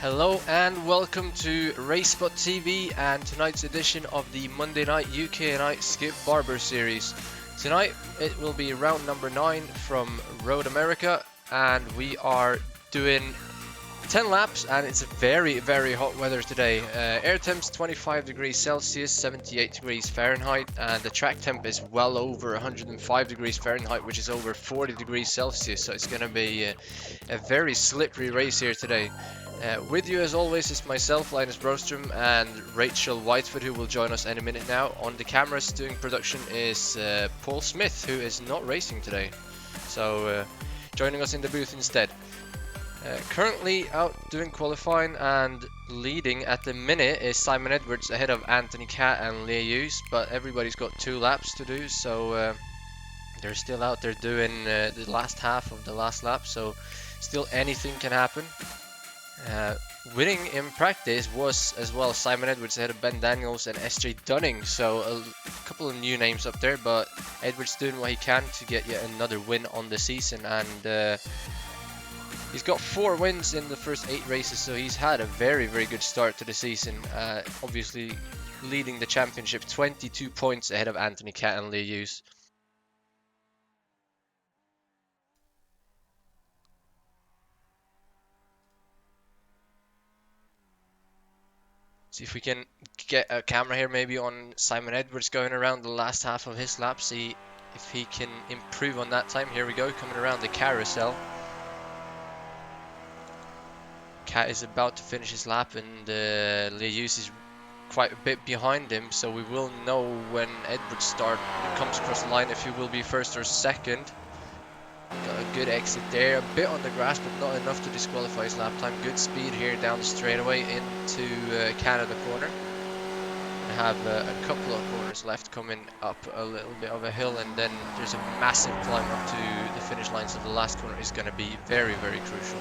Hello and welcome to RaceSpotTV and tonight's edition of the Monday night UK&I Skip Barber series. Tonight it will be round number 9 from Road America and we are doing 10 laps and it's very hot weather today. Air temps 25 degrees Celsius, 78 degrees Fahrenheit, and the track temp is well over 105 degrees Fahrenheit, which is over 40 degrees Celsius, so it's going to be a very slippery race here today. With you as always is myself, Linus Brostrom, and Rachel Whitefoot, who will join us any minute now. On the cameras doing production is Paul Smith, who is not racing today, so joining us in the booth instead. Currently out doing qualifying and leading at the minute is Simon Edwards ahead of Anthony Catt and Leah Hughes, but everybody's got 2 laps to do, so they're still out there doing the last half of the last lap, so still anything can happen. Winning in practice was as well Simon Edwards ahead of Ben Daniels and SJ Dunning, so a couple of new names up there, but Edwards doing what he can to get yet another win on the season, and he's got 4 wins in the first 8 races, so he's had a very good start to the season. Obviously leading the championship 22 points ahead of Anthony Catt and Leah Hughes. See if we can get a camera here maybe on Simon Edwards going around the last half of his lap, see if he can improve on that time. Here we go, coming around the carousel. Catt is about to finish his lap and Leah Hughes is quite a bit behind him, so we will know when Edwards comes across the line if he will be first or second. Got a good exit there, a bit on the grass but not enough to disqualify his lap time. Good speed here down the straightaway into Canada corner. We have a couple of corners left coming up a little bit of a hill, and then there's a massive climb up to the finish line, so the last corner is going to be very crucial.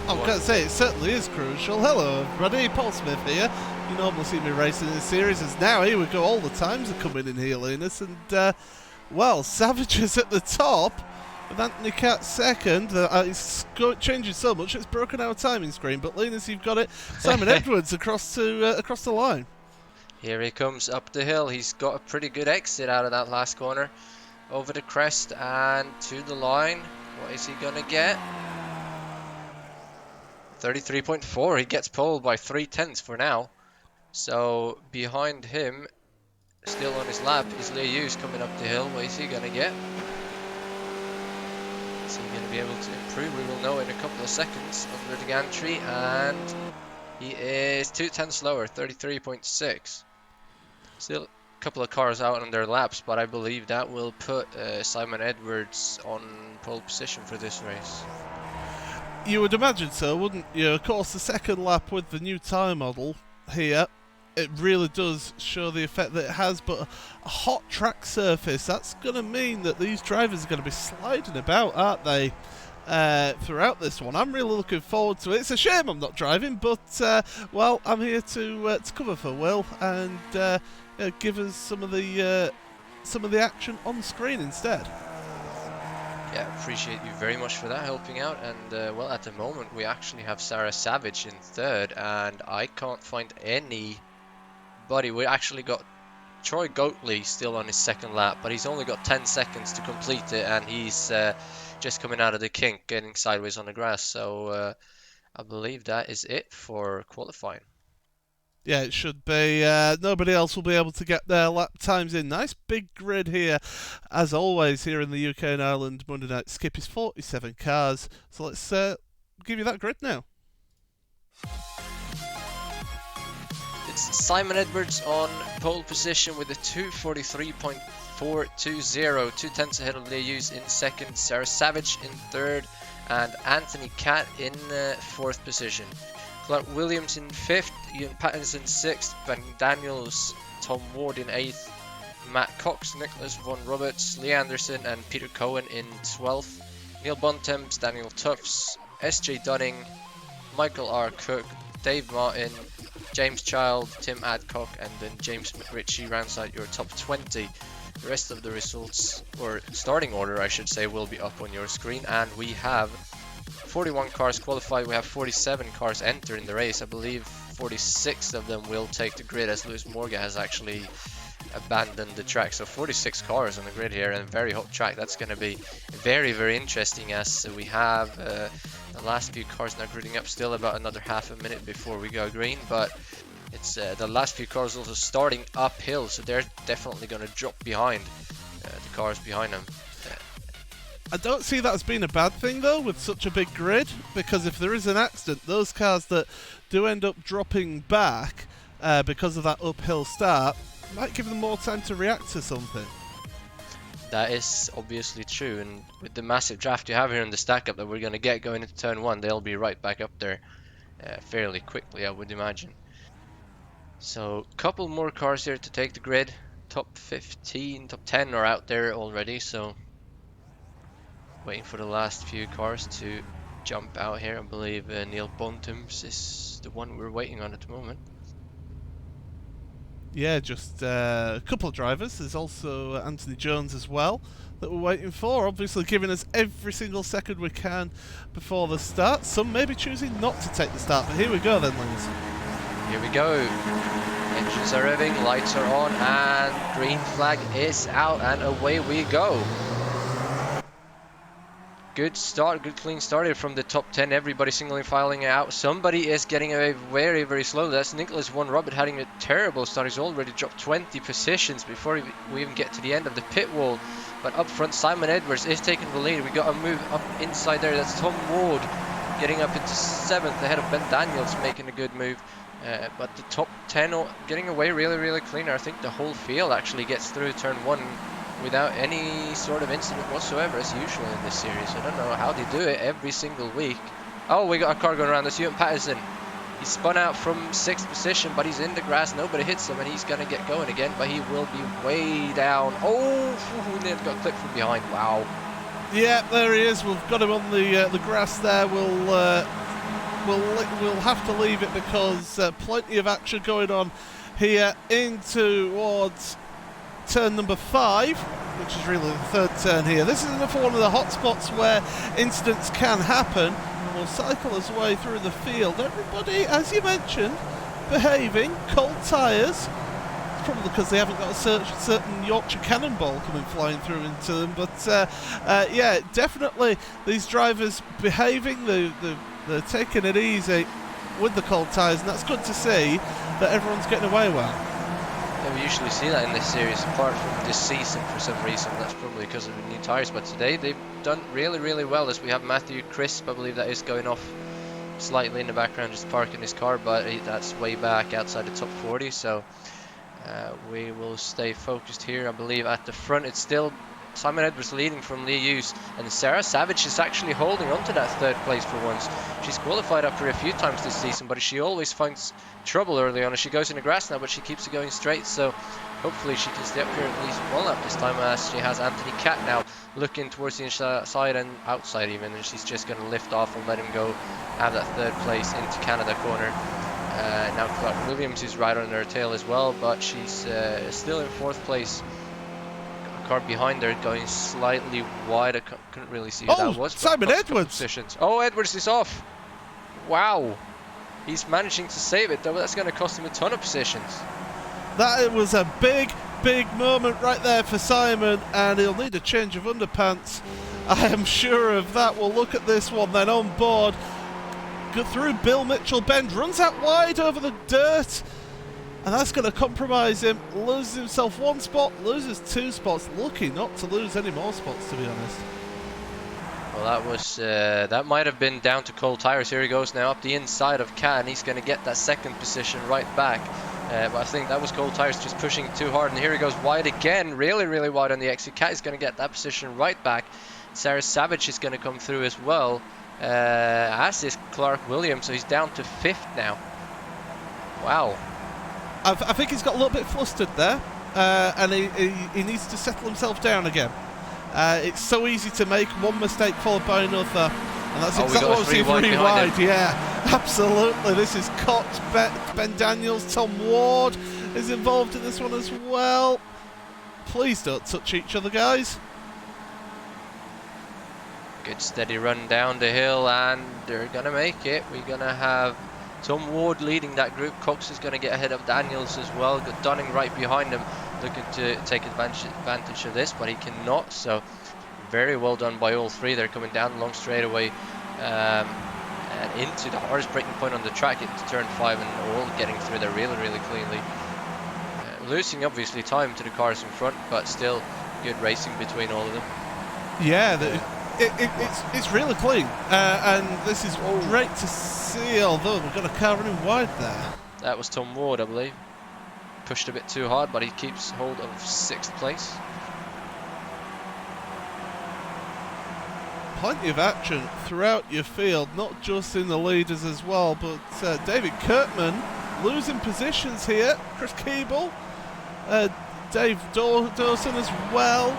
I'm going to say it certainly is crucial. Hello everybody, Paul Smith here. You normally see me racing in this series, as now here we go, all the times are coming in here, Linus, and well, Savage is at the top with Anthony Catt second. It's changing so much it's broken our timing screen, but Linus, you've got it. Simon Edwards across the line. Here he comes up the hill. He's got a pretty good exit out of that last corner, over the crest and to the line. What is he gonna get? 33.4. He gets pole by 3/10 for now. So behind him, still on his lap, is Leah Hughes coming up the hill. What is he gonna get? Is he gonna be able to improve? We will know in a couple of seconds under the gantry, and he is 2/10 slower, 33.6. Still a couple of cars out on their laps, but I believe that will put Simon Edwards on pole position for this race. You would imagine so, wouldn't you? Of course, the second lap with the new tyre model here, it really does show the effect that it has, but a hot track surface, that's going to mean that these drivers are going to be sliding about, aren't they, throughout this one. I'm really looking forward to it. It's a shame I'm not driving, but, well, I'm here to cover for Will and give us some of the action on screen instead. Yeah, appreciate you very much for that, helping out. And well, at the moment we actually have Sarah Savage in third, and I can't find anybody. We actually got Troy Goatley still on his second lap, but he's only got 10 seconds to complete it, and he's just coming out of the kink, getting sideways on the grass. So I believe that is it for qualifying. Yeah, it should be. Nobody else will be able to get their lap times in. Nice big grid here, as always, here in the UK and Ireland Monday night. Skippys 47 cars. So let's give you that grid now. It's Simon Edwards on pole position with a 2:43.420, 2/10 ahead of Leah Hughes in second, Sarah Savage in third, and Anthony Catt in 4th position. Clark Williams in 5th, Ian Pattinson 6th, Ben Daniels, Tom Ward in 8th, Matt Cox, Nicholas Von Roberts, Lee Anderson and Peter Cohen in 12th, Neil Bontemps, Daniel Tufts, SJ Dunning, Michael R. Cook, Dave Martin, James Child, Tim Adcock, and then James McRitchie rounds out your top 20. The rest of the results, or starting order I should say, will be up on your screen, and we have 41 cars qualified. We have 47 cars entering the race. I believe 46 of them will take the grid, as Lewis Morgan has actually abandoned the track. So 46 cars on the grid here, and a very hot track. That's going to be very, very interesting, as we have the last few cars now gridding up. Still about another half a minute before we go green, but it's the last few cars also starting uphill, so they're definitely going to drop behind the cars behind them. I don't see that as being a bad thing though, with such a big grid, because if there is an accident, those cars that do end up dropping back because of that uphill start might give them more time to react to something. That is obviously true, and with the massive draft you have here in the stack up that we're going to get going into turn 1, they'll be right back up there fairly quickly, I would imagine. So a couple more cars here to take the grid. Top 15, top 10 are out there already, so waiting for the last few cars to jump out here. I believe Neil Bontem's is the one we're waiting on at the moment. Yeah, just a couple of drivers. There's also Anthony Jones as well that we're waiting for, obviously giving us every single second we can before the start. Some may be choosing not to take the start, but here we go then, Lewis. Here we go. Engines are revving, lights are on, and green flag is out, and away we go. Good start, good clean start here from the top 10. Everybody singly filing out. Somebody is getting away very, very slowly. That's Nicholas Von Robert having a terrible start. He's already dropped 20 positions before we even get to the end of the pit wall. But up front, Simon Edwards is taking the lead. We got a move up inside there. That's Tom Ward getting up into 7th ahead of Ben Daniels, making a good move. But the top 10 getting away really, really clean. I think the whole field actually gets through turn 1 without any sort of incident whatsoever, as usual in this series. I don't know how they do it every single week. Oh, we got a car going around. That's Ewan Patterson. He spun out from 6th position, but he's in the grass. Nobody hits him, and he's going to get going again, but he will be way down. Oh, he got clipped from behind. Wow. Yeah, there he is. We've got him on the grass there. We'll have to leave it because plenty of action going on here in towards turn number 5, which is really the third turn here. This is another one of the hot spots where incidents can happen. We'll cycle his way through the field. Everybody, as you mentioned, behaving, cold tyres. It's probably because they haven't got a certain Yorkshire Cannonball coming flying through into them. But yeah, definitely these drivers behaving. They're taking it easy with the cold tyres, and that's good to see that everyone's getting away well. Yeah, we usually see that in this series, apart from this season for some reason. That's probably because of the new tyres, but today they've done really, really well. As we have Matthew Crisp, I believe that is going off slightly in the background, just parking his car, but that's way back outside the top 40, so we will stay focused here. I believe at the front it's still Simon Edwards leading from Lee Hughes, and Sarah Savage is actually holding on to that 3rd place for once. She's qualified up here a few times this season, but she always finds trouble early on, as she goes in the grass now, but she keeps it going straight, so hopefully she can stay up here at least 1 lap this time, as she has Anthony Catt now looking towards the inside and outside even, and she's just going to lift off and let him go have that 3rd place into Canada corner. Now Clark Williams is right on her tail as well, but she's still in 4th place. Car behind her going slightly wide. I couldn't really see who that was. Simon Edwards! Positions. Oh, Edwards is off. Wow. He's managing to save it, though. That's going to cost him a ton of positions. That was a big, big moment right there for Simon, and he'll need a change of underpants. I am sure of that. We'll look at this one then on board. Go through Bill Mitchell Bend, runs out wide over the dirt. And that's going to compromise him. Loses himself 1 spot, loses 2 spots. Lucky not to lose any more spots, to be honest. Well, that was that might have been down to cold tires. Here he goes now up the inside of Cat, and he's going to get that 2nd position right back. But I think that was cold tires just pushing too hard. And here he goes wide again, really, really wide on the exit. Cat is going to get that position right back. Sarah Savage is going to come through as well, as is Clark Williams. So he's down to 5th now. Wow. I think he's got a little bit flustered there, and he needs to settle himself down again. It's so easy to make one mistake followed by another, and that's exactly what we've seen. 3 wide, yeah, absolutely. This is Cox, Ben Daniels, Tom Ward is involved in this one as well. Please don't touch each other, guys. Good steady run down the hill, and they're gonna make it. We're gonna have Tom Ward leading that group. Cox is gonna get ahead of Daniels as well. Got Dunning right behind him, looking to take advantage of this, but he cannot. So very well done by all three. They're coming down the long straightaway and into the hardest braking point on the track into turn 5, and all getting through there really cleanly. Losing obviously time to the cars in front, but still good racing between all of them. Yeah, it's really clean, and this is great to see, although we've got a car running wide there. That was Tom Ward, I believe. Pushed a bit too hard, but he keeps hold of 6th place. Plenty of action throughout your field, not just in the leaders as well, but David Kirkman losing positions here. Chris Keeble, Dave Dawson as well.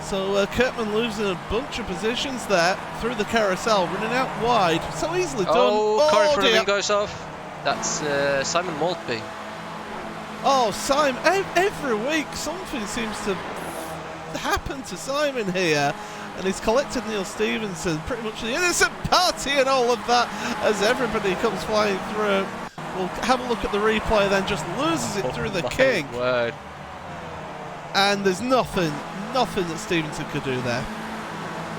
So Kirkman losing a bunch of positions there through the carousel, running out wide. So easily done. Oh, car in front of dear. him goes off. That's Simon Maltby. Oh, Simon, every week something seems to happen to Simon here. And he's collected Neil Stevenson, pretty much the innocent party and all of that, as everybody comes flying through. We'll have a look at the replay then, just loses it through the king. Word. And there's nothing that Stevenson could do there.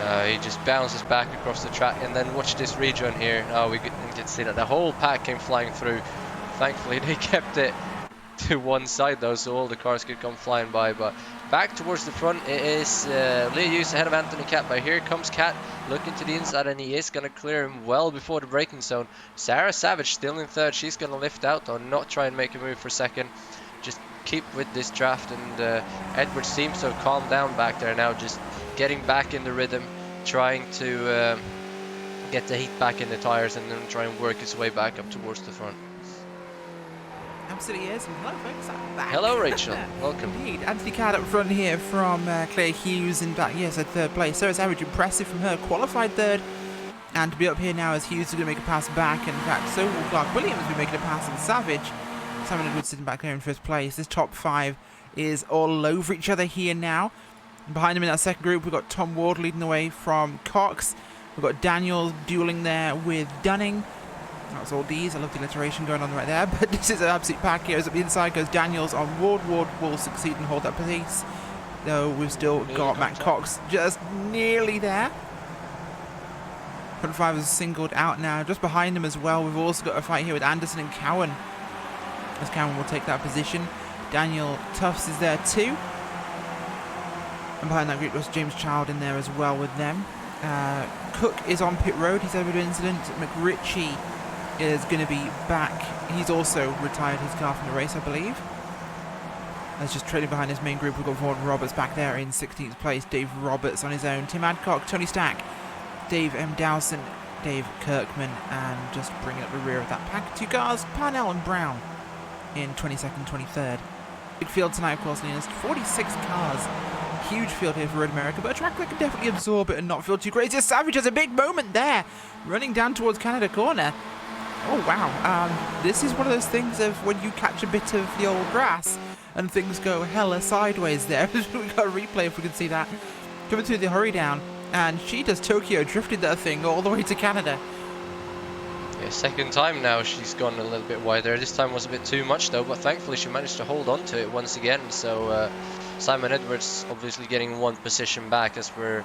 No, he just bounces back across the track, and then watch this rerun here. Oh, we can see that the whole pack came flying through. Thankfully, they kept it to one side though, so all the cars could come flying by. But back towards the front, it is Leah Hughes ahead of Anthony Cat, but here comes Cat looking to the inside, and he is going to clear him well before the braking zone. Sarah Savage still in 3rd. She's going to lift out or not try and make a move for 2nd. Just keep with this draft, and Edwards seems to have calmed down back there now, just getting back in the rhythm, trying to get the heat back in the tires, and then try and work his way back up towards the front. Absolutely is. And hello, folks. I'm back. Hello, Rachel. Welcome. Indeed. Anthony Cad up front here from Claire Hughes in back. Yes, at 3rd place. Sarah Savage, impressive from her. Qualified 3rd. And to be up here now as Hughes is going to make a pass back. And in fact, so will Clark Williams be making a pass on Savage. Simon Edwards sitting back there in 5th place. This top 5 is all over each other here now. And behind him in that second group, we've got Tom Ward leading the way from Cox. We've got Daniels dueling there with Dunning. That's all D's. I love the alliteration going on right there. But this is an absolute pack here. As up the inside goes Daniels on Ward. Ward will succeed and hold that pace. Though we've still got Matt Cox just nearly there. Front 5 is singled out now. Just behind him as well, we've also got a fight here with Anderson and Cowan. As Cowan will take that position. Daniel Tufts is there too. And behind that group was James Child in there as well with them. Cook is on pit road. He's had a bit of an incident. McRitchie is going to be back. He's also retired his car from the race, I believe. That's just trailing behind his main group. We've got Vaughan Roberts back there in 16th place. Dave Roberts on his own. Tim Adcock, Tony Stack, Dave M. Dowson, Dave Kirkman, and just bringing up the rear of that pack. 2 cars, Parnell and Brown in 22nd, 23rd. Big field tonight, of course, Linus. 46 cars. Huge field here for Road America, but a track that can definitely absorb it and not feel too crazy. Savage has a big moment there, running down towards Canada Corner. Oh wow, this is one of those things of when you catch a bit of the old grass and things go hella sideways there. We've got a replay if we can see that. Coming through the hurry down, and she does Tokyo, drifted that thing all the way to Canada. Yeah, 2nd time now she's gone a little bit wider. This time was a bit too much though, but thankfully she managed to hold on to it once again. So Simon Edwards obviously getting 1 position back as we're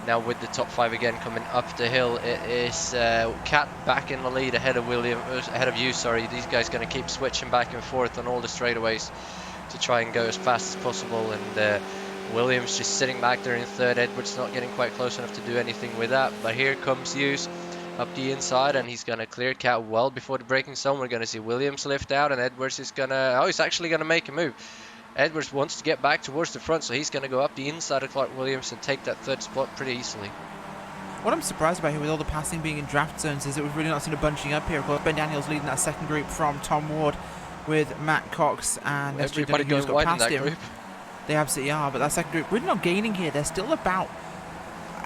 now with the top 5 again coming up the hill. It is Cat back in the lead ahead of you. Sorry, these guys going to keep switching back and forth on all the straightaways to try and go as fast as possible. And Williams just sitting back there in 3rd. Edwards not getting quite close enough to do anything with that. But here comes Hughes up the inside, and he's going to clear Cat well before the braking zone. We're going to see Williams lift out, and Edwards is going to... Oh, he's actually going to make a move. Edwards wants to get back towards the front, so he's going to go up the inside of Clark Williams and take that 3rd spot pretty easily. What I'm surprised about here with all the passing being in draft zones is that we've really not seen a bunching up here. Of course, Ben Daniels leading that second group from Tom Ward with Matt Cox and everybody going wide in that group. They absolutely are, but that second group really not gaining here. They're still about,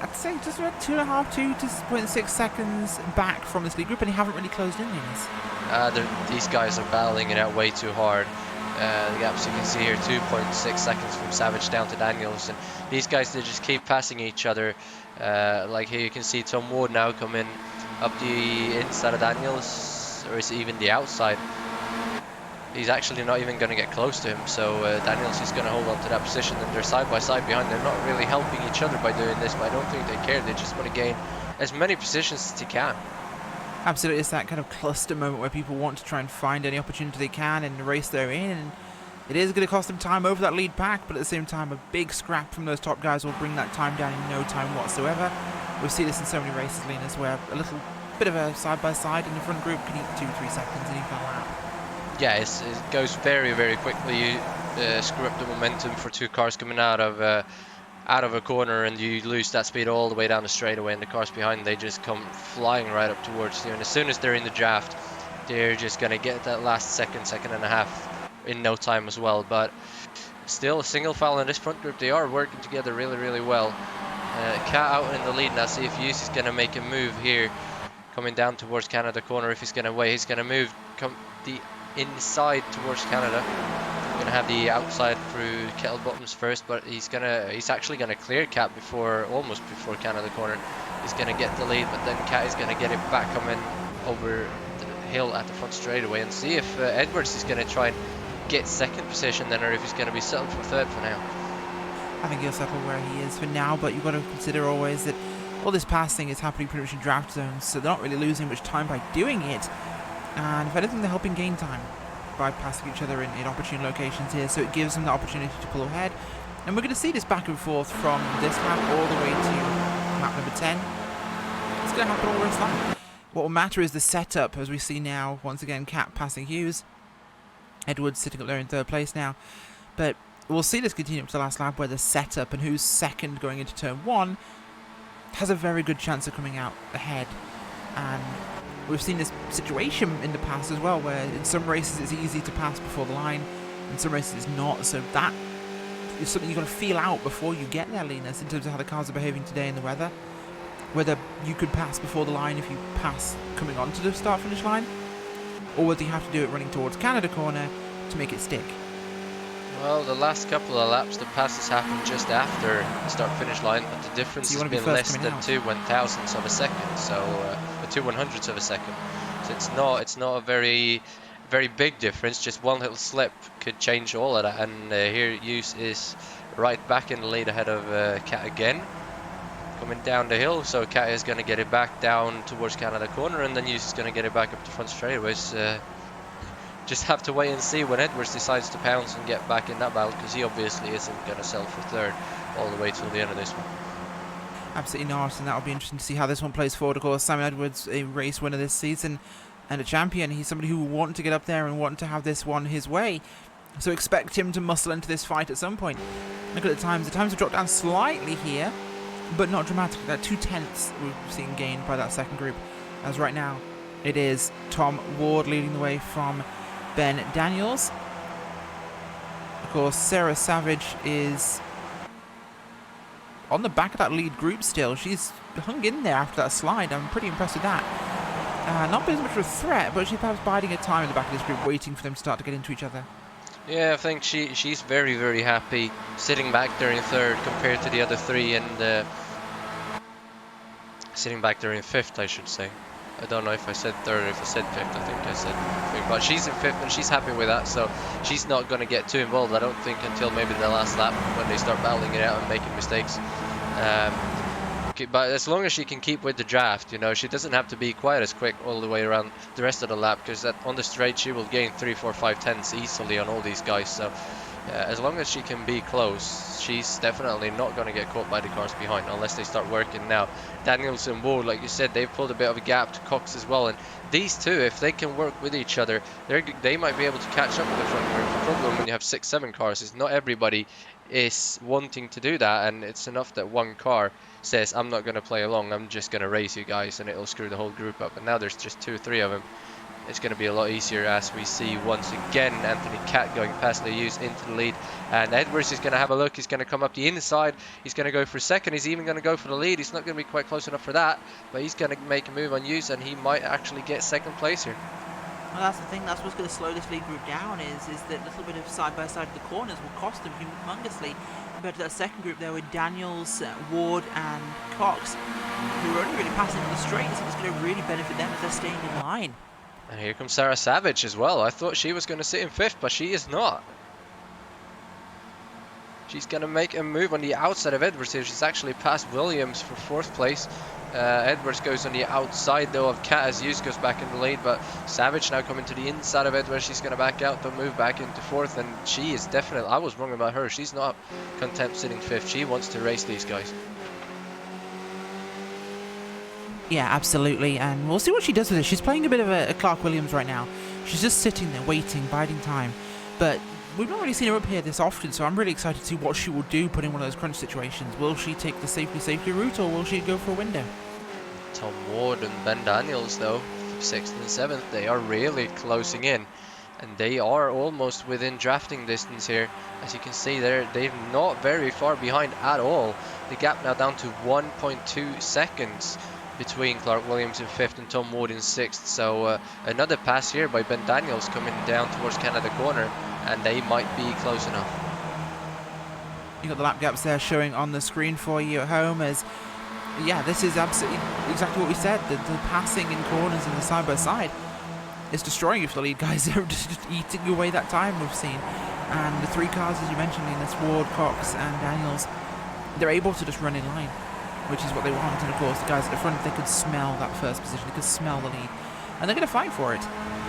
I'd say, just about 2.6 seconds back from this lead group, and they haven't really closed in these. These guys are battling it out way too hard. The gaps you can see here, 2.6 seconds from Savage down to Daniels, and these guys, they just keep passing each other. Like here you can see Tom Ward now coming up the inside of Daniels, or is it even the outside? He's actually not even going to get close to him, so Daniels is going to hold on to that position, and they're side by side behind. They're not really helping each other by doing this, but I don't think they care. They just want to gain as many positions as they can. Absolutely, it's that kind of cluster moment where people want to try and find any opportunity they can in the race they're in, and it is going to cost them time over that lead pack, but at the same time, a big scrap from those top guys will bring that time down in no time whatsoever. We see this in so many races, Linus, where a little bit of a side-by-side in the front group can eat 2-3 seconds and even a lap. Yeah, it goes very, very quickly. You screw up the momentum for two cars coming out of a corner, and you lose that speed all the way down the straightaway, and the cars behind, they just come flying right up towards you, and as soon as they're in the draft, they're just going to get that last second and a half in no time as well. But still, a single foul in this front group. They are working together really, really well. Cat out in the lead now. See if Hughes is going to make a move here, coming down towards Canada corner. If he's going to wait, he's going to move the inside towards Canada. Going to have the outside through Kettle Bottoms first, but he's actually gonna clear Cat almost before Canada corner. He's gonna get the lead, but then Cat is gonna get it back coming over the hill at the front straightaway, and see if Edwards is gonna try and get second position then, or if he's gonna be settled for third for now. I think he'll settle where he is for now, but you've got to consider always that all this passing is happening pretty much in draft zones, so they're not really losing much time by doing it, and if anything, they're helping gain time by passing each other in opportune locations here, so it gives them the opportunity to pull ahead. And we're going to see this back and forth from this lap all the way to lap number 10. It's going to happen all the time. What will matter is the setup, as we see now, once again, Cat passing Hughes. Edwards sitting up there in third place now. But we'll see this continue up to the last lap, where the setup and who's second going into turn 1 has a very good chance of coming out ahead. And we've seen this situation in the past as well, where in some races it's easy to pass before the line, in some races it's not, so that is something you've got to feel out before you get there, Linus, in terms of how the cars are behaving today in the weather. Whether you could pass before the line if you pass coming onto the start-finish line, or whether you have to do it running towards Canada corner to make it stick. Well, the last couple of laps, the passes happened just after the start-finish line, but the difference has been less than 2 1/1000ths of a second, so 2 100ths of a second. So it's not a very big difference. Just one little slip could change all of that. And here Hughes is right back in the lead ahead of Cat again, coming down the hill. So Cat is going to get it back down towards Canada corner, and then Hughes is going to get it back up to front straightaways. Just have to wait and see when Edwards decides to pounce and get back in that battle, because he obviously isn't going to sell for third all the way till the end of this one. Absolutely not, and that'll be interesting to see how this one plays forward. Of course, Simon Edwards, a race winner this season and a champion. He's somebody who will want to get up there and want to have this one his way. So expect him to muscle into this fight at some point. Look at the times. The times have dropped down slightly here, but not dramatically. That 2/10ths we've seen gained by that second group. As right now, it is Tom Ward leading the way from Ben Daniels. Of course, Sarah Savage is on the back of that lead group still. She's hung in there after that slide. I'm pretty impressed with that. Not been as much of a threat, but she's perhaps biding her time in the back of this group, waiting for them to start to get into each other. Yeah, I think she's very, very happy sitting back there in third compared to the other three, and sitting back there in fifth, I should say. I don't know if I said third or if I said fifth. I think I said fifth, but she's in fifth and she's happy with that, so she's not going to get too involved, I don't think, until maybe the last lap when they start battling it out and making mistakes. But as long as she can keep with the draft, you know, she doesn't have to be quite as quick all the way around the rest of the lap, because on the straight she will gain 3, 4, 5 tenths easily on all these guys. So as long as she can be close, she's definitely not going to get caught by the cars behind unless they start working now. Daniels and Ward, like you said, they've pulled a bit of a gap to Cox as well, and these two, if they can work with each other, they might be able to catch up with the front group. The problem when you have 6, 7 cars is not everybody is wanting to do that, and it's enough that one car says, I'm not going to play along, I'm just going to race you guys, and it'll screw the whole group up. And now there's just 2 or 3 of them. It's going to be a lot easier, as we see once again Anthony Cat going past the Hughes into the lead, and Edwards is going to have a look. He's going to come up the inside, he's going to go for second, he's even going to go for the lead. He's not going to be quite close enough for that, but he's going to make a move on Hughes, and he might actually get second place here. Well, that's the thing. That's what's going to slow this lead group down. Is that little bit of side by side of the corners will cost them humongously compared to that second group there with Daniels, Ward, and Cox, who are only really passing on the straights. It's going to really benefit them as they're staying in line. And here comes Sarah Savage as well. I thought she was going to sit in 5th, but she is not. She's going to make a move on the outside of Edwards here. She's actually passed Williams for 4th place. Edwards goes on the outside though of Kat as Hughes goes back in the lead, but Savage now coming to the inside of Edwards. She's going to back out, they'll move back into 4th, and she is definitely, I was wrong about her, she's not content sitting 5th. She wants to race these guys. Yeah, absolutely, and we'll see what she does with it. She's playing a bit of a Clark Williams right now. She's just sitting there waiting, biding time, but we've not really seen her up here this often, so I'm really excited to see what she will do put in one of those crunch situations. Will she take the safety route, or will she go for a window? Tom Ward and Ben Daniels though, 6th and 7th, they are really closing in, and they are almost within drafting distance here. As you can see, they're not very far behind at all. The gap now down to 1.2 seconds between Clark Williams in 5th and Tom Ward in 6th. So another pass here by Ben Daniels coming down towards Canada corner, and they might be close enough. You got the lap gaps there showing on the screen for you at home. As yeah, this is absolutely exactly what we said. The passing in corners and the side by side is destroying you for the lead guys. They're just eating away that time we've seen. And the 3 cars, as you mentioned, in this Ward, Cox, and Daniels, they're able to just run in line, which is what they want. And of course, the guys at the front, they could smell that first position, they could smell the lead, and they're going to fight for it.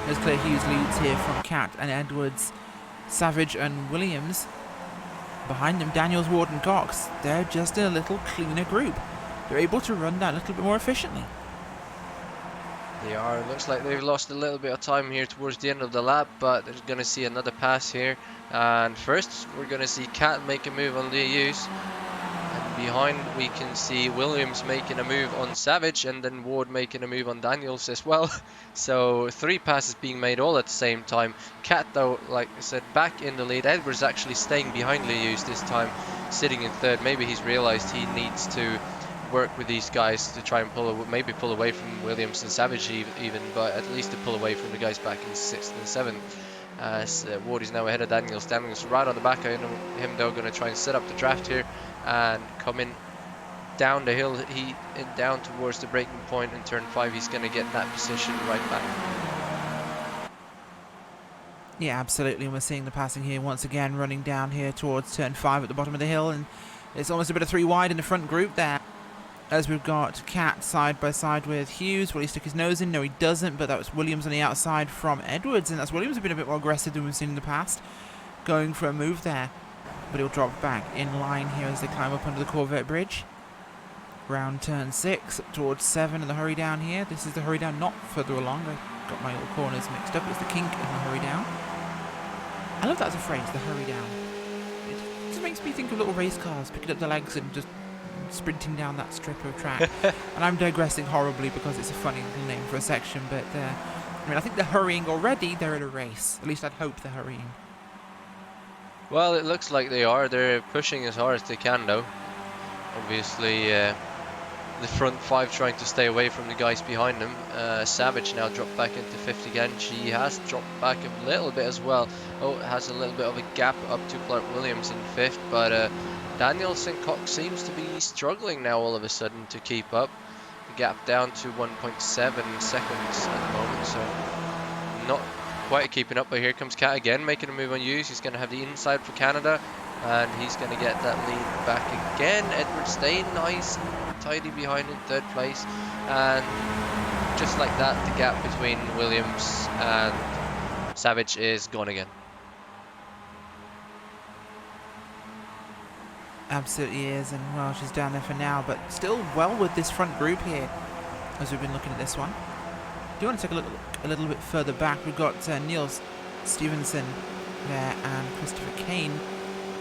As Claire Hughes leads here from Cat and Edwards, Savage and Williams. Behind them, Daniels, Ward, and Cox. They're just in a little cleaner group. They're able to run that a little bit more efficiently. They are. It looks like they've lost a little bit of time here towards the end of the lap, but they're going to see another pass here. And first, we're going to see Cat make a move on Hughes. Behind we can see Williams making a move on Savage, and then Ward making a move on Daniels as well. So 3 passes being made all at the same time. Cat though, like I said, back in the lead. Edwards actually staying behind Hughes this time, sitting in 3rd. Maybe he's realized he needs to work with these guys to try and maybe pull away from Williams and Savage even, but at least to pull away from the guys back in 6th and 7th. As Ward is now ahead of Daniels. Daniels right on the back of him though, going to try and set up the draft here and coming down the hill, down towards the braking point in turn 5. He's going to get that position right back. Yeah, absolutely, and we're seeing the passing here once again, running down here towards turn 5 at the bottom of the hill, and it's almost a bit of 3 wide in the front group there. As we've got Cat side by side with Hughes. Will he stick his nose in? No, he doesn't, but that was Williams on the outside from Edwards, and that's Williams have been a bit more aggressive than we've seen in the past, going for a move there. But he'll drop back in line here as they climb up under the Corvette bridge. Round turn 6, up towards 7 and the hurry down here. This is the hurry down, not further along. I got my little corners mixed up. It's the kink and the hurry down. I love that as a phrase, the hurry down. It just makes me think of little race cars picking up their legs and just sprinting down that strip of track. And I'm digressing horribly because it's a funny little name for a section, but I mean, I think they're hurrying already. They're at a race. At least I'd hope they're hurrying. Well, it looks like they are. They're pushing as hard as they can though. Obviously the front 5 trying to stay away from the guys behind them. Savage now dropped back into 5th again. She has dropped back a little bit as well. Oh, it has a little bit of a gap up to Clark Williams in 5th, but Daniels and Cox seems to be struggling now all of a sudden to keep up. The gap down to 1.7 seconds at the moment, so not quite keeping up. But here comes Cat again, making a move on Hughes. He's going to have the inside for Canada, and he's going to get that lead back again. Edwards staying nice and tidy behind in 3rd place, and just like that, the gap between Williams and Savage is gone again. Absolutely is, and well, she's down there for now, but still well with this front group here as we've been looking at this one. Do you want to take a look a little bit further back? We've got Niels Stevenson there and Christopher Kane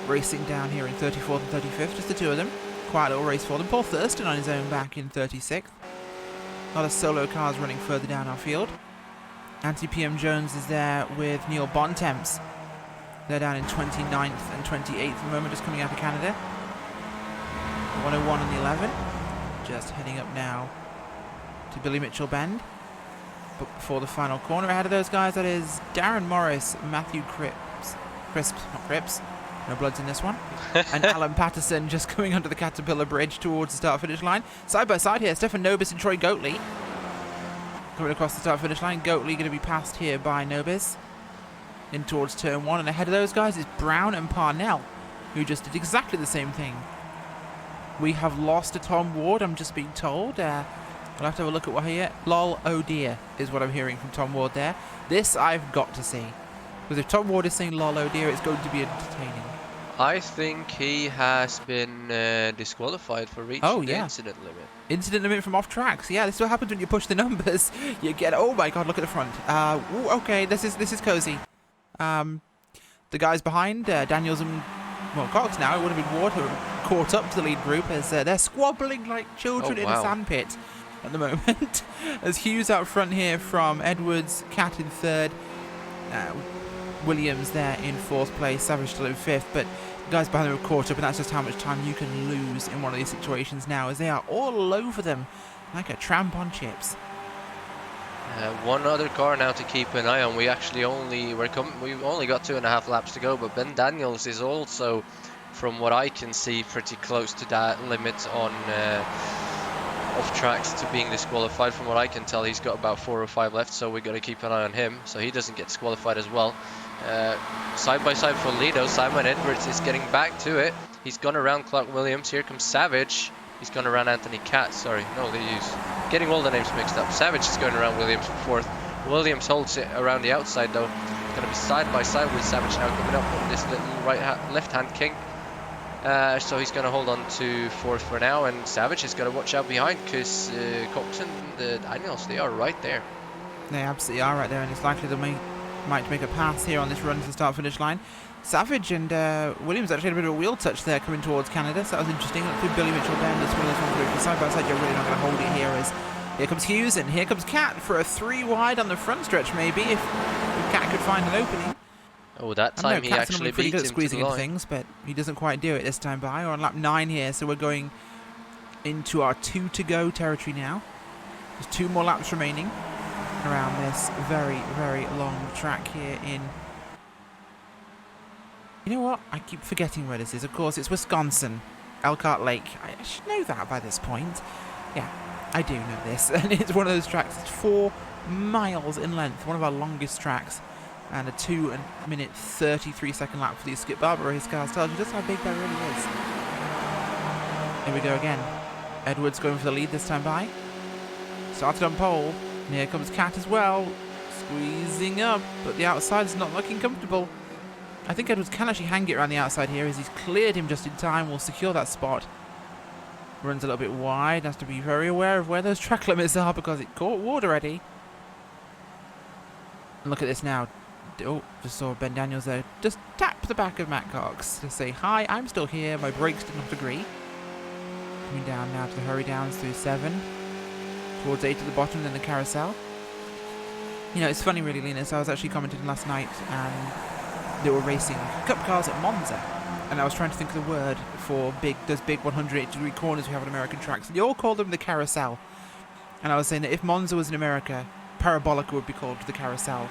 racing down here in 34th and 35th, just the 2 of them. Quiet little race for them. Paul Thurston on his own back in 36th. A lot of solo cars running further down our field. Anti-PM Jones is there with Neil Bontemps. They're down in 29th and 28th at the moment, just coming out of Canada. 101 and the 11. Just heading up now to Billy Mitchell Bend. But before the final corner, ahead of those guys, that is Darren Morris, Matthew Crisps, not Cripps, no bloods in this one, and Alan Patterson just coming under the Caterpillar Bridge towards the start-finish line. Side by side here, Stefan Nobis and Troy Goatley coming across the start-finish line. Goatley going to be passed here by Nobis in towards turn 1, and ahead of those guys is Brown and Parnell, who just did exactly the same thing. We have lost to Tom Ward, I'm just being told. I'll have to have a look at what here. Lol, oh dear, is what I'm hearing from Tom Ward there. This I've got to see. Because if Tom Ward is saying lol, oh dear, it's going to be entertaining. I think he has been disqualified for reaching the incident limit. Incident limit from off tracks. Yeah, this is what happens when you push the numbers. You get, oh my god, look at the front. Ooh, okay, this is cozy. The guys behind, Daniels and, well, Cox now, it would have been Ward who are caught up to the lead group as they're squabbling like children in a sandpit at the moment. As Hughes out front here from Edwards, Cat in third, Williams there in fourth place, Savage still in fifth, but the guys behind them are caught up, and that's just how much time you can lose in one of these situations now, as they are all over them like a tramp on chips. One other car now to keep an eye on. We actually we've only got 2.5 laps to go, but Ben Daniels is also, from what I can see, pretty close to that limit on off tracks to being disqualified. From what I can tell, he's got about 4 or 5 left, so we've got to keep an eye on him so he doesn't get disqualified as well. Side by side for Lido, Simon Edwards is getting back to it. He's gone around Clark Williams. Here comes Savage. He's gone around Anthony Katz. Sorry, no, he's getting all the names mixed up. Savage is going around Williams for fourth. Williams holds it around the outside though. Going to be side by side with Savage now, coming up on this little left-hand kink. So he's going to hold on to fourth for now, and Savage has got to watch out behind because Cox and Daniels, they are right there. They absolutely are right there, and it's likely they might make a pass here on this run to the start-finish line. Savage and Williams actually had a bit of a wheel touch there coming towards Canada, so that was interesting. Look through Billy Mitchell Bend as well as one group. Side by side, you're really not going to hold it here, as here comes Hughes and here comes Cat for a 3 wide on the front stretch, maybe, if Cat could find an opening. Oh, that time he actually beat him squeezing to the into things, but he doesn't quite do it this time by. We're on lap 9 here, so we're going into our 2 to go territory now. There's 2 more laps remaining around this very, very long track here in... You know what? I keep forgetting where this is. Of course, it's Wisconsin, Elkhart Lake. I should know that by this point. Yeah, I do know this. And it's one of those tracks. It's 4 miles in length, one of our longest tracks. And a 2-minute 33-second lap for the Skip Barber race cars. Tells you just how big that really is. Here we go again. Edwards going for the lead this time by. Started on pole. And here comes Cat as well. Squeezing up, but the outside is not looking comfortable. I think Edwards can actually hang it around the outside here as he's cleared him just in time. Will secure that spot. Runs a little bit wide. Has to be very aware of where those track limits are because it caught Ward already. And look at this now. Oh, just saw Ben Daniels there. Just tap the back of Matt Cox to say, hi, I'm still here. My brakes did not agree. Coming down now to the hurry downs through 7. Towards 8 at the bottom, then the carousel. You know, it's funny really, Linus. I was actually commenting last night and they were racing cup cars at Monza. And I was trying to think of the word for those big 180-degree corners we have on American tracks. And they all call them the carousel. And I was saying that if Monza was in America, Parabolica would be called the carousel.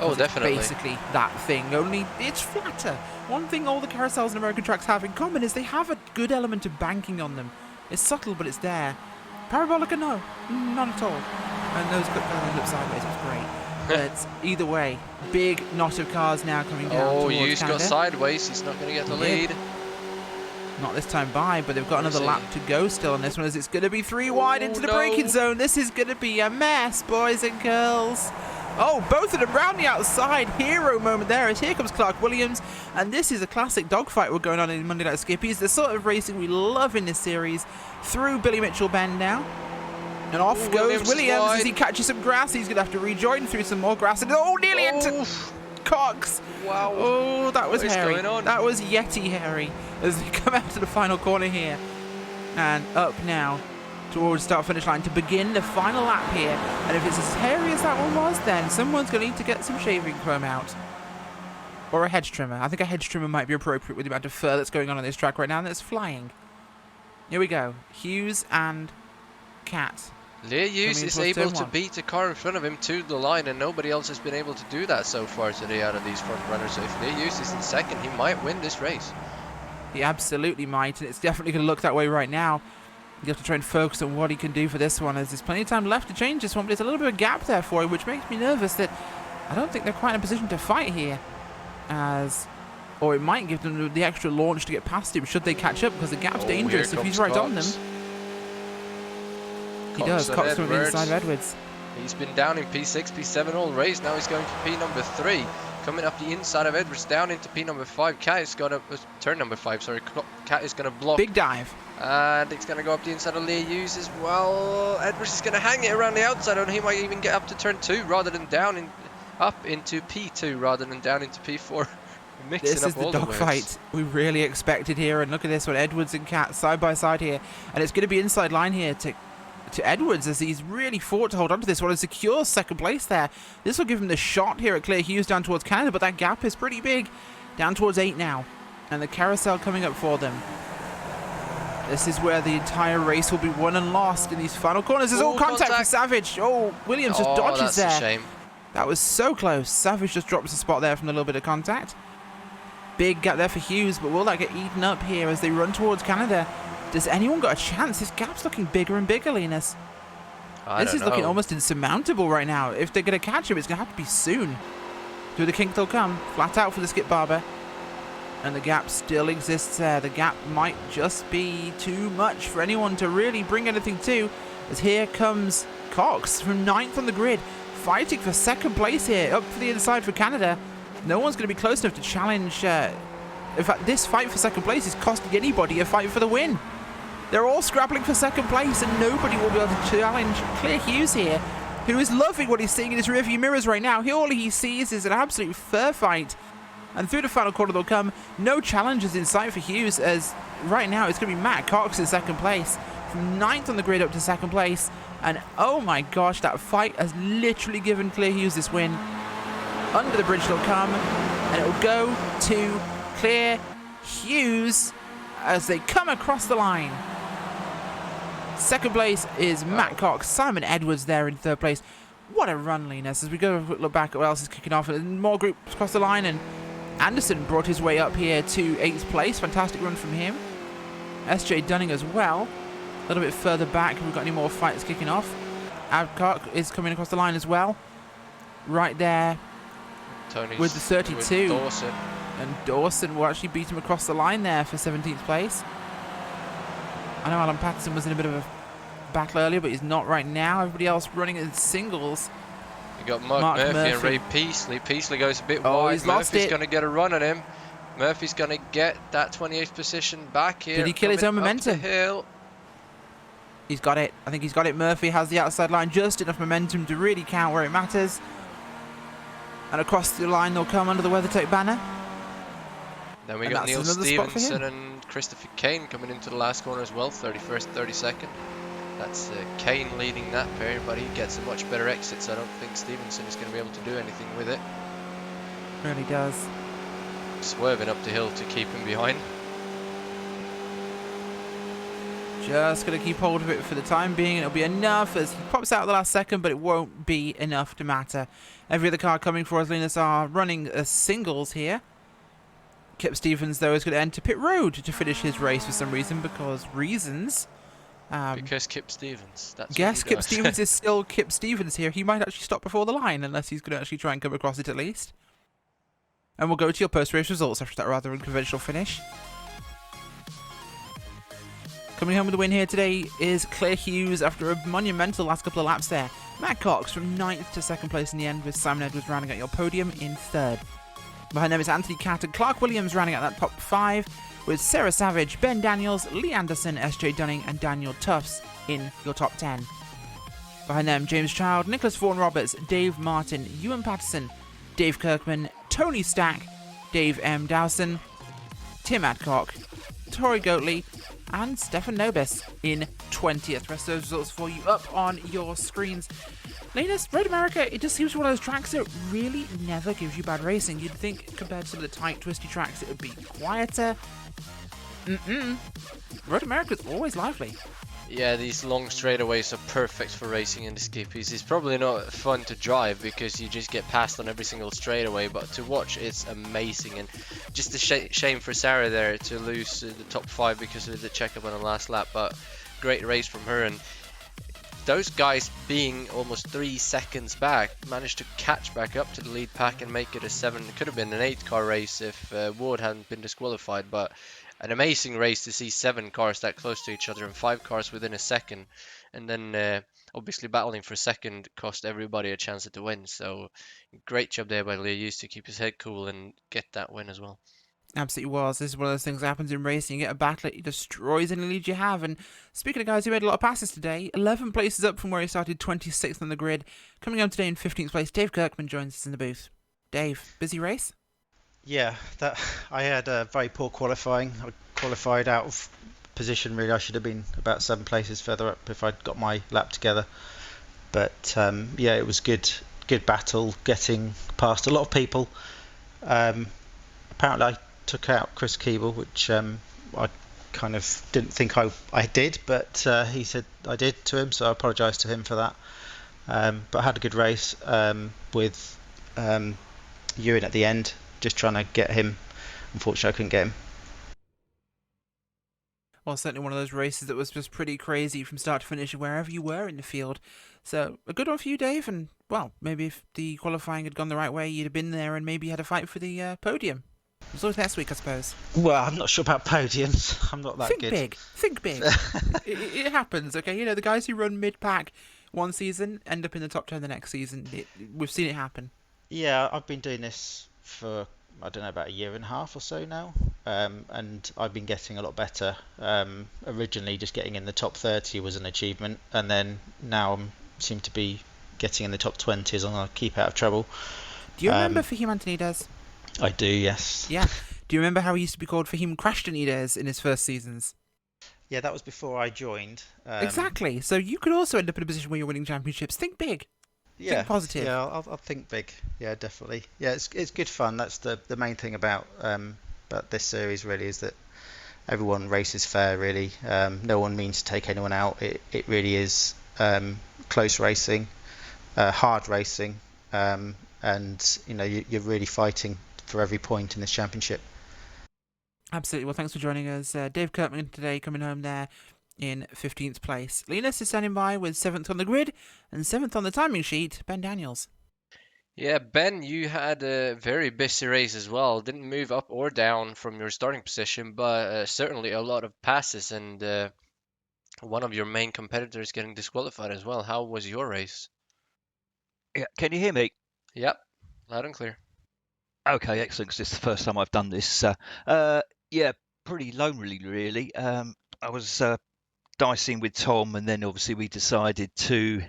Oh, definitely. Basically that thing, only it's flatter. One thing all the carousels and American tracks have in common is they have a good element of banking on them. It's subtle, but it's there. Parabolica, no, none at all. And those cup cars end up sideways, it's great. But either way, big knot of cars now coming down towards Canada. Hughes got sideways, he's not going to get the lead. Not this time by, but they've got another lap to go still on this one, as it's going to be 3 wide into the braking zone. This is going to be a mess, boys and girls. Oh, both of them round the outside. Hero moment there as here comes Clark Williams. And this is a classic dogfight we're going on in Monday Night Skippies. The sort of racing we love in this series. Through Billy Mitchell Bend now. And off goes Williams as he catches some grass. He's going to have to rejoin through some more grass. And nearly into Cox. Wow. Oh, that was hairy. Going on? That was Yeti hairy as they come out to the final corner here. And up now towards start-finish line to begin the final lap here. And if it's as hairy as that one was, then someone's going to need to get some shaving foam out. Or a hedge trimmer. I think a hedge trimmer might be appropriate with the amount of fur that's going on this track right now, and it's flying. Here we go. Hughes and Cat Hughes coming is towards able turn to one. beat the car in front of him to the line, and nobody else has been able to do that so far today out of these front runners. So if Hughes is in second, he might win this race. He absolutely might, and it's definitely going to look that way right now. You have to try and focus on what he can do for this one, as there's plenty of time left to change this one, but there's a little bit of a gap there for him, which makes me nervous that I don't think they're quite in a position to fight here. Or it might give them the extra launch to get past him should they catch up, because the gap's dangerous if he's right on them. He does. Cox coming inside of Edwards. He's been down in P6, P7 all race. Now he's going for P number 3. Coming up the inside of Edwards, down into P number 5. Cat is going to turn number 5. Sorry, Cat is going to block. Big dive. And it's going to go up the inside of Hughes as well. Edwards is going to hang it around the outside, and he might even get up to turn 2 rather than up into P2 rather than down into P4. This is the dogfight we really expected here, and look at this one, Edwards and Cat side by side here, and it's going to be inside line here to Edwards, as he's really fought to hold on to this one and secure second place there. This will give him the shot here at Claire Hughes down towards Canada, but that gap is pretty big, down towards 8 now, and the carousel coming up for them. This is where the entire race will be won and lost in these final corners. There's all contact for Savage. Oh, Williams just dodges there. That's a shame. That was so close. Savage just drops a spot there from a little bit of contact. Big gap there for Hughes, but will that get eaten up here as they run towards Canada? Does anyone got a chance? This gap's looking bigger and bigger, Linus. This is looking almost insurmountable right now. If they're going to catch him, it's going to have to be soon. Through the kink they'll come. Flat out for the Skip Barber. And the gap still exists there. The gap might just be too much for anyone to really bring anything to. As here comes Cox from 9th on the grid. Fighting for second place here. Up for the inside for Canada. No one's going to be close enough to challenge. In fact, this fight for second place is costing anybody a fight for the win. They're all scrapping for second place, and nobody will be able to challenge Claire Hughes here, who is loving what he's seeing in his rearview mirrors right now. All he sees is an absolute fair fight. And through the final corner they'll come. No challenges in sight for Hughes, as right now it's going to be Matt Cox in second place. From 9th on the grid up to second place. And oh my gosh, that fight has literally given Claire Hughes this win. Under the bridge they'll come, and it will go to Claire Hughes as they come across the line. Second place is Matt Cox. Simon Edwards there in third place. What a run, Linus. As we go look back at what else is kicking off, and more groups across the line, and Anderson brought his way up here to 8th place. Fantastic run from him. SJ Dunning as well. A little bit further back, have we got any more fights kicking off? Adcock is coming across the line as well. Right there Tony's with the 32. With Dawson. And Dawson will actually beat him across the line there for 17th place. I know Alan Patterson was in a bit of a battle earlier, but he's not right now. Everybody else running in singles. You got Mark Murphy and Ray Peasley. Peasley goes a bit wide. He's lost Murphy's it. going to get a run on him. Murphy's going to get that 28th position back here. Did he kill his own momentum? Hill. He's got it. I think he's got it. Murphy has the outside line, just enough momentum to really count where it matters. And across the line they'll come under the WeatherTech banner. Then we got Neil Stevenson and Christopher Kane coming into the last corner as well, 31st, 32nd. That's Kane leading that pair, but he gets a much better exit, so I don't think Stevenson is going to be able to do anything with it. Really does. Swerving up the hill to keep him behind. Just going to keep hold of it for the time being. It'll be enough as he pops out at the last second, but it won't be enough to matter. Every other car coming for us, Linus, are running singles here. Kip Stevens, though, is going to enter pit road to finish his race for some reason, because reasons. Because Kip Stevens. That's yes, Kip Stevens is still Kip Stevens here. He might actually stop before the line, unless he's going to actually try and come across it at least. And we'll go to your post-race results after that rather unconventional finish. Coming home with the win here today is Claire Hughes after a monumental last couple of laps there. Matt Cox from 9th to 2nd place in the end, with Simon Edwards rounding out your podium in 3rd. Behind them is Anthony Catt and Clark Williams rounding out that top 5, with Sarah Savage, Ben Daniels, Lee Anderson, SJ Dunning and Daniel Tufts in your top 10. Behind them, James Child, Nicholas Vaughan Roberts, Dave Martin, Ewan Patterson, Dave Kirkman, Tony Stack, Dave M. Dowson, Tim Adcock, Tori Goatley, and Stefan Nobis in 20th. Rest of those results for you up on your screens. Linus, Road America, it just seems one of those tracks that really never gives you bad racing. You'd think compared to some of the tight, twisty tracks, it would be quieter. Road America's always lively. Yeah, these long straightaways are perfect for racing in the Skippys. It's probably not fun to drive because you just get passed on every single straightaway, but to watch it's amazing. And just a shame for Sarah there to lose the top 5 because of the checkup on the last lap, but great race from her. And those guys being almost 3 seconds back managed to catch back up to the lead pack and make it a 7. It could have been an 8-car race if Ward hadn't been disqualified, but an amazing race to see 7 cars that close to each other and 5 cars within a second. And then obviously battling for second cost everybody a chance at the win. So great job there by Leo Hughes to keep his head cool and get that win as well. Absolutely was. This is one of those things that happens in racing. You get a battle, it destroys any lead you have. And speaking of guys who made a lot of passes today, 11 places up from where he started, 26th on the grid. Coming home today in 15th place, Dave Kirkman joins us in the booth. Dave, busy race? Yeah, that I had a very poor qualifying. I qualified out of position really. I should have been about 7 places further up if I'd got my lap together. But yeah, it was good battle, getting past a lot of people. Apparently I took out Chris Keeble, which I kind of didn't think I did, but he said I did to him, so I apologise to him for that. But I had a good race with Ewan at the end, just trying to get him. Unfortunately, I couldn't get him. Well, certainly one of those races that was just pretty crazy from start to finish, wherever you were in the field. So, a good one for you, Dave, and, well, maybe if the qualifying had gone the right way, you'd have been there and maybe had a fight for the podium. It's always next week, I suppose. Well, I'm not sure about podiums. I'm not that good. Think big. It happens, okay? You know, the guys who run mid-pack one season end up in the top 10 the next season. We've seen it happen. Yeah, I've been doing this for, I don't know, about a year and a half or so now, and I've been getting a lot better. Originally, just getting in the top 30 was an achievement, and then now I seem to be getting in the top 20 as long as I keep out of trouble. Do you remember Fahim Antonides? I do, yes. Yeah. Do you remember how he used to be called Fahim Crashtonides in his first seasons? Yeah, that was before I joined. Exactly. So you could also end up in a position where you're winning championships. Think big. Yeah, think positive. Yeah, I'll think big. Yeah, definitely. Yeah, it's good fun. That's the main thing about this series really, is that everyone races fair really. No one means to take anyone out. It really is close racing, hard racing, and you know you're really fighting for every point in this championship. Absolutely. Well, thanks for joining us. Dave Kirkman today coming home there in 15th place. Linus is standing by with 7th on the grid and 7th on the timing sheet, Ben Daniels. Yeah, Ben, you had a very busy race as well. Didn't move up or down from your starting position, but certainly a lot of passes and one of your main competitors getting disqualified as well. How was your race? Yeah, can you hear me? Yep, loud and clear. Okay, excellent. 'Cause this is the first time I've done this. Yeah, pretty lonely, really. I was dicing with Tom, and then obviously we decided to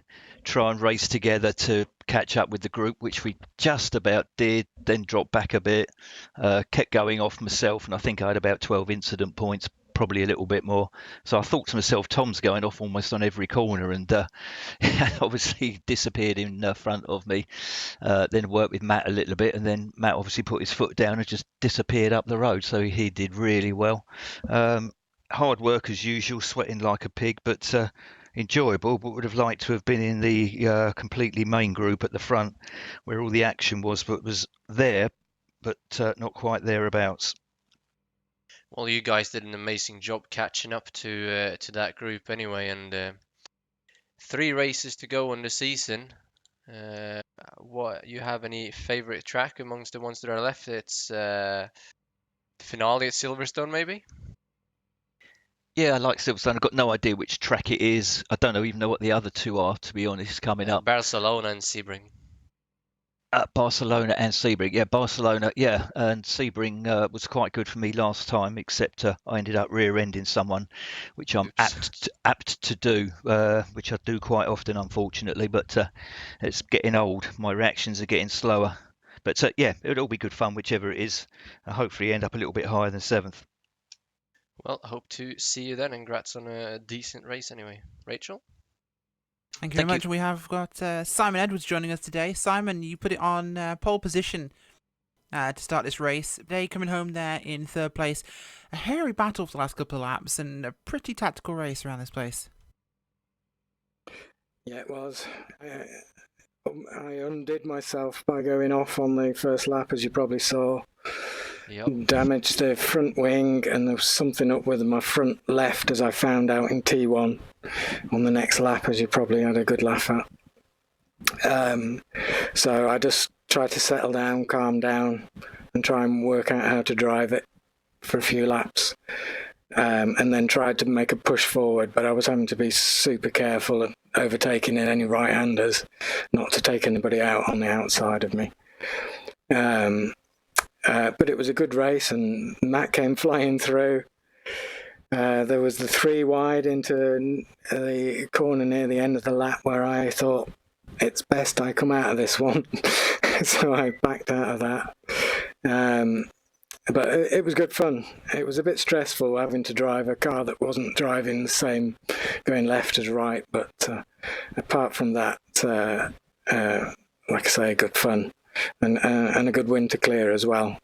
try and race together to catch up with the group, which we just about did, then dropped back a bit, kept going off myself, and I think I had about 12 incident points, probably a little bit more. So I thought to myself, Tom's going off almost on every corner, and obviously disappeared in front of me. Then worked with Matt a little bit, and then Matt obviously put his foot down and just disappeared up the road. So he did really well. Hard work as usual, sweating like a pig, but enjoyable. But would have liked to have been in the completely main group at the front, where all the action was, but was there, but not quite thereabouts. Well, you guys did an amazing job catching up to that group anyway, and 3 races to go on the season. What you have any favorite track amongst the ones that are left? It's finale at Silverstone, maybe. Yeah, I like Silverstone. I've got no idea which track it is. I don't even know what the other 2 are, to be honest, coming up. Barcelona and Sebring. Barcelona and Sebring. Yeah, Barcelona, yeah. And Sebring was quite good for me last time, except I ended up rear-ending someone, which I'm apt to do, which I do quite often, unfortunately. But it's getting old. My reactions are getting slower. But yeah, it'll all be good fun, whichever it is. Hopefully end up a little bit higher than 7th. Well, I hope to see you then, and congrats on a decent race anyway. Rachel? Thank you very much. We have got Simon Edwards joining us today. Simon, you put it on pole position to start this race. Today coming home there in 3rd place. A hairy battle for the last couple of laps and a pretty tactical race around this place. Yeah, it was. I undid myself by going off on the first lap, as you probably saw. Yep. Damaged the front wing, and there was something up with my front left, as I found out in T1 on the next lap, as you probably had a good laugh at. So I just tried to settle down, calm down, and try and work out how to drive it for a few laps. And then tried to make a push forward, but I was having to be super careful of overtaking in any right-handers, not to take anybody out on the outside of me. But it was a good race, and Matt came flying through. There was the 3 wide into the corner near the end of the lap where I thought, it's best I come out of this one. So I backed out of that. But it was good fun. It was a bit stressful having to drive a car that wasn't driving the same, going left as right. But apart from that, like I say, good fun and a good win to clear as well.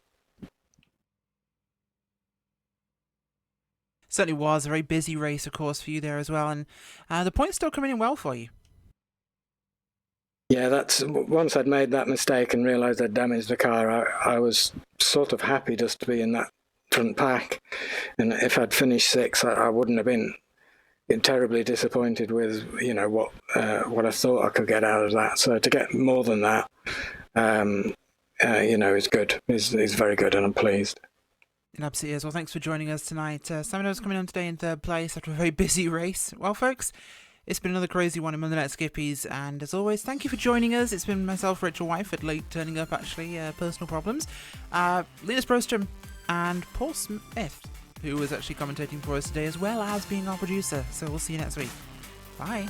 Certainly was a very busy race, of course, for you there as well, and the points still coming in well for you. Yeah, that's once I'd made that mistake and realised I'd damaged the car, I was sort of happy just to be in that front pack. And if I'd finished 6th, I wouldn't have been terribly disappointed with what I thought I could get out of that. So to get more than that, is good. Is very good, and I'm pleased. It absolutely is. Well, thanks for joining us tonight. Simon was coming on today in 3rd place after a very busy race. Well, folks, it's been another crazy one in Monday Night Skippies, and as always, thank you for joining us. It's been myself, Rachel Wyford, late turning up, actually, personal problems, Linus Brostrom, and Paul Smith, who was actually commentating for us today, as well as being our producer. So we'll see you next week. Bye.